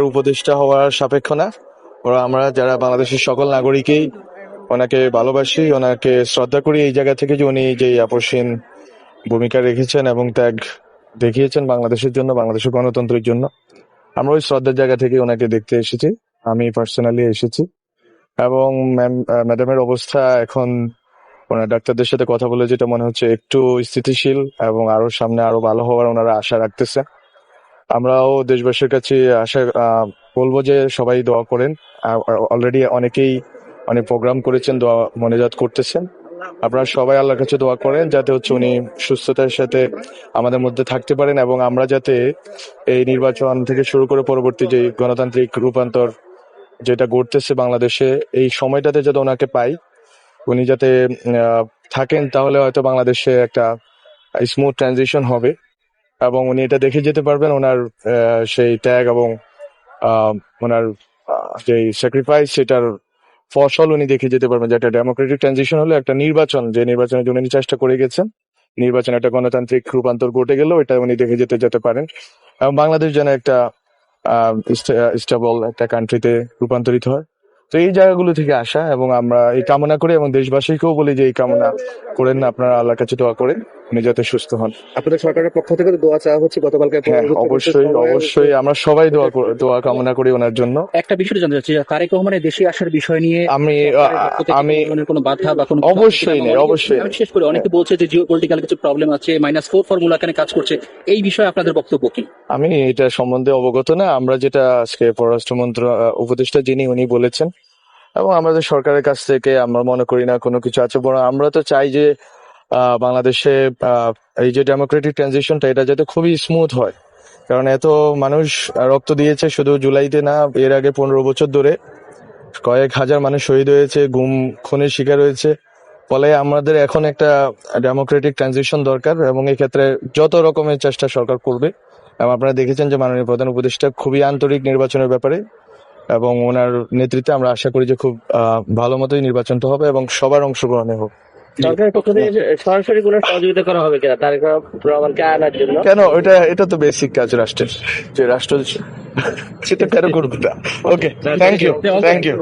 উপদেষ্টা হওয়ার সাপেক্ষ না। ওরা আমরা যারা বাংলাদেশের সকল নাগরিকই ওনাকে ভালোবাসি, ওনাকে শ্রদ্ধা করি এই জায়গা থেকে যে উনি যে আপসহীন ভূমিকা রেখেছেন এবং ত্যাগ দেখিয়েছেন বাংলাদেশের জন্য, বাংলাদেশের গণতন্ত্রের জন্য। আমরা ওই শ্রদ্ধার জায়গা থেকে ওনাকে দেখতে এসেছি, আমি পার্সোনালি এসেছি। এবং ম্যাডামের অবস্থা এখন ওনার ডাক্তারদের সাথে কথা বলে যেটা মনে হচ্ছে একটু স্থিতিশীল এবং আরো সামনে আরো ভালো হওয়ার ওনারা আশা রাখতেছেন। আমরাও দেশবাসীর কাছে আশা বলবো যে সবাই দোয়া করেন। অলরেডি অনেকেই অনেক প্রোগ্রাম করেছেন, দোয়া মনোজাত করতেছেন। আপনারা সবাই আল্লাহর কাছে দোয়া করেন যাতে হচ্ছে উনি সুস্থতার সাথে আমাদের মধ্যে থাকতে পারেন এবং আমরা যাতে এই নির্বাচন থেকে শুরু করে পরবর্তী যে গণতান্ত্রিক রূপান্তর যেটা ঘটতেছে বাংলাদেশে, এই সময়টাতে যাতে ওনাকে পাই, উনি যাতে থাকেন, তাহলে হয়তো বাংলাদেশে একটা স্মুথ ট্রানজিশন হবে এবং উনি এটা দেখে যেতে পারবেন ওনার সেই ত্যাগ এবং ওনার যে স্যাক্রিফাইস, সেটার ফসল উনি দেখে যেতে পারবেন। যে একটা ডেমোক্রেটিক ট্রানজিশন হলো, একটা নির্বাচন, যে নির্বাচনের জন্য উনি চেষ্টা করে গেছেন, নির্বাচনে একটা গণতান্ত্রিক রূপান্তর ঘটে গেল, এটা উনি দেখে যেতে পারেন এবং বাংলাদেশ যেন একটা স্টেবল একটা কান্ট্রিতে রূপান্তরিত হয়। তো এই জায়গাগুলো থেকে আসা এবং আমরা এই কামনা করি এবং দেশবাসীকেও বলি যে এই কামনা করেন না, আপনারা আল্লাহর কাছে দোয়া করেন উনি যাতে সুস্থ হন। আপনাদের সরকারের পক্ষ থেকে তো দোয়া চাওয়া হচ্ছে গতকালকে। হ্যাঁ, অবশ্যই আমরা সবাই দোয়া কামনা করি ওনার জন্য। একটা বিষয় জানতে চাচ্ছি, তারেক রহমানের দেশে আসার বিষয় নিয়ে আমি কোনো বাধা বা কোনো অবশ্যই নেই, অবশ্যই আমি শেষ করে অনেকে বলছে যে জিও পলিটিক্যাল কিছু প্রবলেম আছে, -4 ফর্মুলা এখানে কাজ করছে, এই বিষয়ে আপনাদের বক্তব্য কি? আমি এটা সম্বন্ধে অবগত না। আমরা যেটা আজকে পররাষ্ট্রমন্ত্রী উপদেষ্টা যিনি উনি বলেছেন এবং আমাদের সরকারের কাছ থেকে আমরা মনে করি না কোনো কিছু আছে, বরং আমরা তো চাই যে বাংলাদেশে এই যে ডেমোক্রেটিক ট্রানজিশনটা এটা যাতে খুবই স্মুথ হয়। কারণ এত মানুষ রক্ত দিয়েছে, শুধু জুলাইতে না, এর আগে 15 বছর ধরে কয়েক হাজার মানুষ শহীদ হয়েছে, গুম খুনের শিকার হয়েছে। ফলে আমাদের এখন একটা ডেমোক্রেটিক ট্রানজিশন দরকার এবং এক্ষেত্রে যত রকমের চেষ্টা সরকার করবে। এবং আপনারা দেখেছেন যে মাননীয় প্রধান উপদেষ্টা খুবই আন্তরিক নির্বাচনের ব্যাপারে এবং ওনার নেতৃত্বে আমরা আশা করি যে খুব ভালো মতোই নির্বাচনটা হবে এবং সবার অংশগ্রহণে হোক। সরকারের পক্ষ থেকে সরাসরি কোনো সহযোগিতা করা হবে কিনা তারেক রহমানকে আনার জন্য? কেন, এটা তো বেসিক কাজ রাষ্ট্রের, যে রাষ্ট্র সেটা কেন করবে না। ওকে, থ্যাংক ইউ।